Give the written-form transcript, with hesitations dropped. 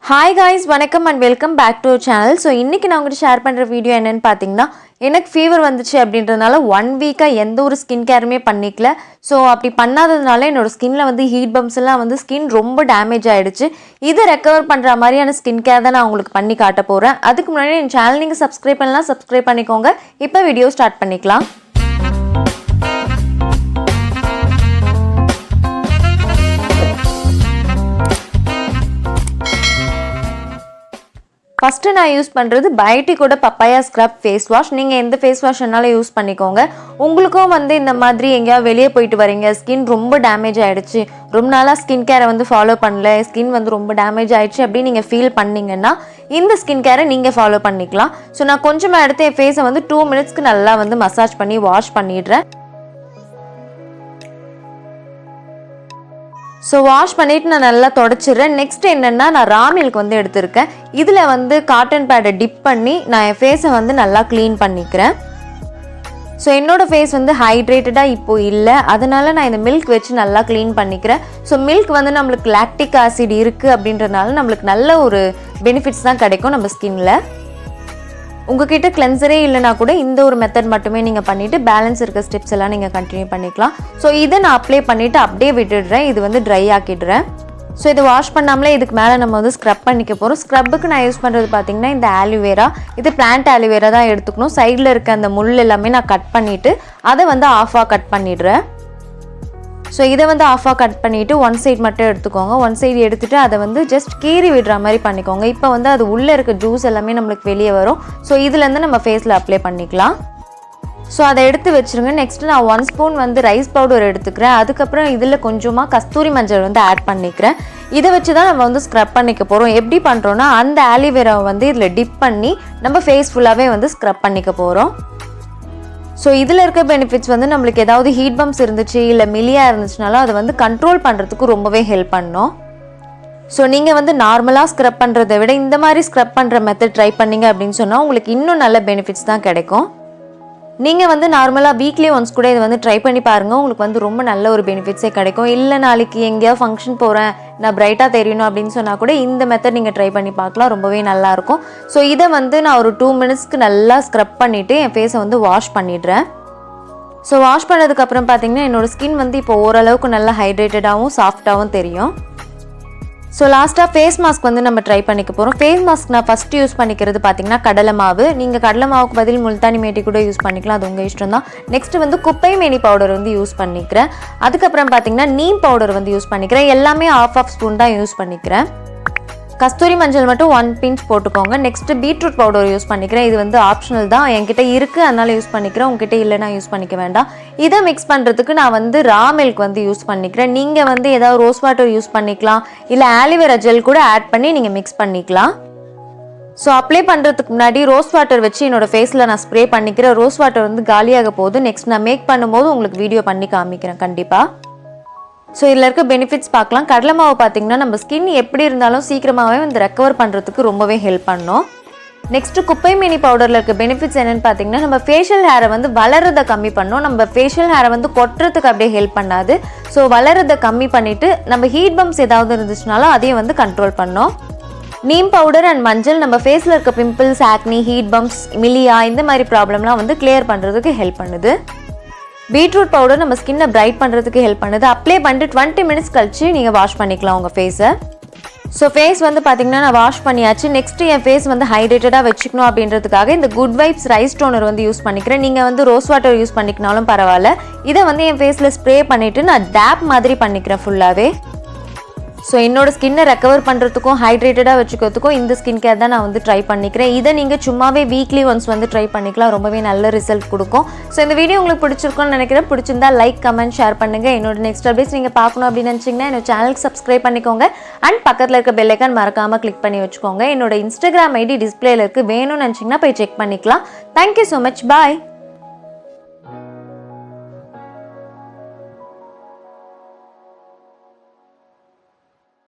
Hi guys, வணக்கம் and welcome back to our channel. So இன்னைக்கு நான் உங்களுக்கு ஷேர் பண்ற வீடியோ என்னன்னு பாத்தீங்கன்னா எனக்கு ஃபீவர் வந்துச்சு அப்படின்றதுனால 1 வீக்கா எந்த ஒரு ஸ்கின் கேருமே பண்ணிக்கல. ஸோ அப்படி பண்ணாததுனால என்னோட ஸ்கின்ல வந்து ஹீட் பம்ப்ஸ் எல்லாம் வந்து ஸ்கின் ரொம்ப டேமேஜ் ஆயிடுச்சு. இதை ரெக்கவர் பண்ற மாதிரியான ஸ்கின் கேர் தான் நான் உங்களுக்கு பண்ணி காட்ட போறேன். அதுக்கு முன்னாடி என் சேனல் நீங்க சப்ஸ்கிரைப் பண்ணலாம், சப்ஸ்கிரைப் பண்ணிக்கோங்க. இப்போ வீடியோ ஸ்டார்ட் பண்ணிக்கலாம். ஃபர்ஸ்ட் நான் யூஸ் பண்ணுறது பயோட்டிக்கோட பப்பாயா ஸ்க்ரப் ஃபேஸ் வாஷ். நீங்கள் எந்த ஃபேஸ் வாஷ்னாலும் யூஸ் பண்ணிக்கோங்க. உங்களுக்கும் வந்து இந்த மாதிரி எங்கேயாவது வெளியே போயிட்டு வரீங்க, ஸ்கின் ரொம்ப டேமேஜ் ஆகிடுச்சு, ரொம்ப நாளாக ஸ்கின் கேரை வந்து ஃபாலோ பண்ணல, ஸ்கின் வந்து ரொம்ப டேமேஜ் ஆகிடுச்சு அப்படின்னு நீங்கள் ஃபீல் பண்ணிங்கன்னா இந்த ஸ்கின் கேரை நீங்கள் ஃபாலோ பண்ணிக்கலாம். ஸோ நான் கொஞ்சமாக எடுத்து என் ஃபேஸை வந்து 2 மினிட்ஸ்க்கு நல்லா வந்து மசாஜ் பண்ணி வாஷ் பண்ணிடுறேன். ஸோ வாஷ் பண்ணிவிட்டு நான் நல்லா தொடச்சிடுறேன். நெக்ஸ்ட் என்னென்னா நான் ரா மில்க் வந்து எடுத்திருக்கேன். இதில் வந்து காட்டன் பேடை டிப் பண்ணி நான் என் ஃபேஸை வந்து நல்லா க்ளீன் பண்ணிக்கிறேன். ஸோ என்னோடய ஃபேஸ் வந்து ஹைட்ரேட்டடாக இப்போது இல்லை, அதனால் நான் இந்த மில்க் வச்சு நல்லா க்ளீன் பண்ணிக்கிறேன். ஸோ மில்க் வந்து நம்மளுக்கு லாக்டிக் ஆசிட் இருக்குது அப்படின்றதுனால நம்மளுக்கு நல்ல ஒரு பெனிஃபிட்ஸ் தான் கிடைக்கும் நம்ம ஸ்கின்னில். உங்ககிட்ட கிளென்சரே இல்லைனா கூட இந்த ஒரு மெத்தட் மட்டுமே நீங்கள் பண்ணிவிட்டு பேலன்ஸ் இருக்க ஸ்டெப்ஸ் எல்லாம் நீங்கள் கண்டினியூ பண்ணிக்கலாம். ஸோ இதை நான் அப்ளை பண்ணிவிட்டு அப்படியே விட்டுடுறேன். இது வந்து ட்ரை ஆக்கிடுறேன். ஸோ இதை வாஷ் பண்ணாமலே இதுக்கு மேலே நம்ம வந்து ஸ்க்ரப் பண்ணிக்க போகிறோம். ஸ்க்ரப்புக்கு நான் யூஸ் பண்ணுறது பார்த்திங்கன்னா இந்த ஆலிவேரா, இது பிளான்ட் ஆலிவேரா தான் எடுத்துக்கணும். சைடில் இருக்க அந்த முள் எல்லாமே நான் கட் பண்ணிவிட்டு அதை வந்து ஆஃபாக கட் பண்ணிடுறேன். ஸோ இதை வந்து ஆஃபாக கட் பண்ணிவிட்டு ஒன் சைட் மட்டும் எடுத்துக்கோங்க. ஒன் சைடு எடுத்துகிட்டு அதை வந்து ஜஸ்ட் கீறி விடுற மாதிரி பண்ணிக்கோங்க. இப்போ வந்து அது உள்ளே இருக்க ஜூஸ் எல்லாமே நம்மளுக்கு வெளியே வரும். ஸோ இதுலேருந்து நம்ம ஃபேஸில் அப்ளை பண்ணிக்கலாம். ஸோ அதை எடுத்து வச்சுருங்க. நெக்ஸ்ட்டு நான் 1 ஸ்பூன் வந்து ரைஸ் பவுடர் எடுத்துக்கிறேன். அதுக்கப்புறம் இதில் கொஞ்சமாக கஸ்தூரி மஞ்சள் வந்து ஆட் பண்ணிக்கிறேன். இதை வச்சு தான் நம்ம வந்து ஸ்க்ரப் பண்ணிக்க போகிறோம். எப்படி பண்ணுறோன்னா அந்த ஆலிவேராவை வந்து இதில் டிப் பண்ணி நம்ம ஃபேஸ் ஃபுல்லாகவே வந்து ஸ்க்ரப் பண்ணிக்க போகிறோம். ஸோ இதில் இருக்க பெனிஃபிட்ஸ் வந்து நம்மளுக்கு ஏதாவது ஹீட் பம்ப்ஸ் இருந்துச்சு இல்லை மிலியா இருந்துச்சுனாலும் அதை வந்து கண்ட்ரோல் பண்ணுறதுக்கு ரொம்பவே ஹெல்ப் பண்ணோம். ஸோ நீங்கள் வந்து நார்மலாக ஸ்க்ரப் பண்ணுறதை விட இந்த மாதிரி ஸ்க்ரப் பண்ணுற மெத்தட் ட்ரை பண்ணிங்க அப்படின்னு சொன்னால் உங்களுக்கு இன்னும் நல்ல பெனிஃபிட்ஸ் தான் கிடைக்கும். நீங்கள் வந்து நார்மலாக வீக்லி ஒன்ஸ் கூட இதை வந்து ட்ரை பண்ணி பாருங்கள். உங்களுக்கு வந்து ரொம்ப நல்ல ஒரு பெனிஃபிட்ஸே கிடைக்கும். இல்லை நாளைக்கு எங்கேயாவது ஃபங்க்ஷன் போகிறேன், நான் பிரைட்டாக தெரியணும் அப்படின்னு சொன்னால் கூட இந்த மெத்தட் நீங்கள் ட்ரை பண்ணி பார்க்கலாம். ரொம்பவே நல்லாயிருக்கும். ஸோ இதை வந்து நான் ஒரு 2 மினிட்ஸ்க்கு நல்லா ஸ்க்ரப் பண்ணிவிட்டு என் ஃபேஸை வந்து வாஷ் பண்ணிடுறேன். ஸோ வாஷ் பண்ணதுக்கப்புறம் பார்த்தீங்கன்னா என்னோடய ஸ்கின் வந்து இப்போ ஓரளவுக்கு நல்லா ஹைட்ரேட்டடாகவும் சாஃப்டாகவும் தெரியும். ஸோ லாஸ்ட்டாக ஃபேஸ் மாஸ்க் வந்து நம்ம ட்ரை பண்ணிக்க போகிறோம். ஃபேஸ் மாஸ்க் நான் ஃபஸ்ட்டு யூஸ் பண்ணிக்கிறது பார்த்திங்கன்னா கடலை மாவு. நீங்கள் கடலை மாவுக்கு பதில் முல்தானி மேட்டி கூட யூஸ் பண்ணிக்கலாம், அது உங்கள் இஷ்டம் தான். நெக்ஸ்ட்டு வந்து குப்பை மேனி பவுடர் வந்து யூஸ் பண்ணிக்கிறேன். அதுக்கப்புறம் பார்த்திங்கன்னா நீம் பவுடர் வந்து யூஸ் பண்ணிக்கிறேன். எல்லாமே ஆஃப் ஸ்பூன் தான் யூஸ் பண்ணிக்கிறேன். கஸ்தூரி மஞ்சள் மட்டும் 1 பிஞ்ச் போட்டுக்கோங்க. நெக்ஸ்ட்டு பீட்ரூட் பவுடர் யூஸ் பண்ணிக்கிறேன். இது வந்து ஆப்ஷனல் தான், என்கிட்ட இருக்குது அதனால் யூஸ் பண்ணிக்கிறேன். உங்ககிட்ட இல்லைனா யூஸ் பண்ணிக்க வேண்டாம். இதை மிக்ஸ் பண்ணுறதுக்கு நான் வந்து ரா மில்க் வந்து யூஸ் பண்ணிக்கிறேன். நீங்கள் வந்து ஏதாவது ரோஸ் வாட்டர் யூஸ் பண்ணிக்கலாம், இல்லை ஆலிவேரா ஜெல் கூட ஆட் பண்ணி நீங்கள் மிக்ஸ் பண்ணிக்கலாம். ஸோ அப்ளை பண்ணுறதுக்கு முன்னாடி ரோஸ் வாட்டர் வச்சு என்னோடய ஃபேஸில் நான் ஸ்ப்ரே பண்ணிக்கிறேன். ரோஸ் வாட்டர் வந்து காலியாக போகுது. நெக்ஸ்ட் நான் மேக் பண்ணும்போது உங்களுக்கு வீடியோ பண்ணி காமிக்கிறேன் கண்டிப்பாக. ஸோ இதில் இருக்க பெனிஃபிட்ஸ் பார்க்கலாம். கடலை மாவு பார்த்திங்கன்னா நம்ம ஸ்கின் எப்படி இருந்தாலும் சீக்கிரமாகவே வந்து ரெக்கவர் பண்ணுறதுக்கு ரொம்பவே ஹெல்ப் பண்ணோம். நெக்ஸ்ட்டு குப்பை மேனி பவுடரில் இருக்க பெனிஃபிட்ஸ் என்னென்னு பார்த்தீங்கன்னா நம்ம ஃபேஷியல் ஹேரை வந்து வளர்றதை கம்மி பண்ணோம். நம்ம ஃபேஷியல் ஹேரை வந்து கொட்டுறதுக்கு அப்படியே ஹெல்ப் பண்ணாது. ஸோ வளர்றதை கம்மி பண்ணிவிட்டு நம்ம ஹீட் பம்ப்ஸ் ஏதாவது இருந்துச்சுனாலும் அதையும் வந்து கண்ட்ரோல் பண்ணோம். நீம் பவுடர் அண்ட் மஞ்சள் நம்ம ஃபேஸில் இருக்க பிம்பிள்ஸ், ஆக்னி, ஹீட் பம்ப்ஸ், மிலியா இந்த மாதிரி ப்ராப்ளம்லாம் வந்து கிளியர் பண்ணுறதுக்கு ஹெல்ப் பண்ணுது. பீட்ரூட் பவுடர் நம்ம ஸ்கின்னை பிரைட் பண்ணுறதுக்கு ஹெல்ப் பண்ணுது. அப்ளை பண்ணிட்டு 20 மினிட்ஸ் கழிச்சு நீங்கள் வாஷ் பண்ணிக்கலாம் உங்கள் ஃபேஸை. ஸோ ஃபேஸ் வந்து பார்த்திங்கன்னா நான் வாஷ் பண்ணியாச்சு. நெக்ஸ்ட்டு என் ஃபேஸ் வந்து ஹைட்ரேட்டடாக வச்சுக்கணும் அப்படின்றதுக்காக இந்த குட் வைப்ஸ் ரைஸ் டோனர் வந்து யூஸ் பண்ணிக்கிறேன். நீங்கள் வந்து ரோஸ் வாட்டர் யூஸ் பண்ணிக்கினாலும் பரவாயில்ல. இதை வந்து என் ஃபேஸில் ஸ்ப்ரே பண்ணிவிட்டு நான் டேப் மாதிரி பண்ணிக்கிறேன் ஃபுல்லாகவே. ஸோ என்னோட ஸ்கின்னை ரெக்கவர் பண்ணுறதுக்கும் ஹைட்ரேட்டடாக வச்சுக்கிறதுக்கும் இந்த ஸ்கின் கேர் தான் நான் வந்து ட்ரை பண்ணிக்கிறேன். இதை நீங்கள் சும்மாவே வீக்லி ஒன்ஸ் வந்து ட்ரை பண்ணிக்கலாம், ரொம்பவே நல்ல ரிசல்ட் கொடுக்கும். ஸோ இந்த வீடியோ உங்களுக்கு பிடிச்சிருக்கும்னு நினைக்கிறேன். பிடிச்சிருந்தா லைக், கமெண்ட், ஷேர் பண்ணுங்கள். என்னோட நெக்ஸ்ட் அப்டேட்ஸ் நீங்கள் பார்க்கணும் அப்படின்னு நினச்சிங்கன்னா என்னோட சேனலுக்கு சப்ஸ்கிரைப் பண்ணிக்கோங்க. அண்ட் பக்கத்தில் இருக்க பெல் ஐக்கான் மறக்காமல் கிளிக் பண்ணி வச்சுக்கோங்க. என்னோட இன்ஸ்டாகிராம் ஐடி டிஸ்பிளேல இருக்குது, வேணும்னு நினச்சிங்கன்னா போய் செக் பண்ணிக்கலாம். தேங்க்யூ ஸோ மச், பாய்.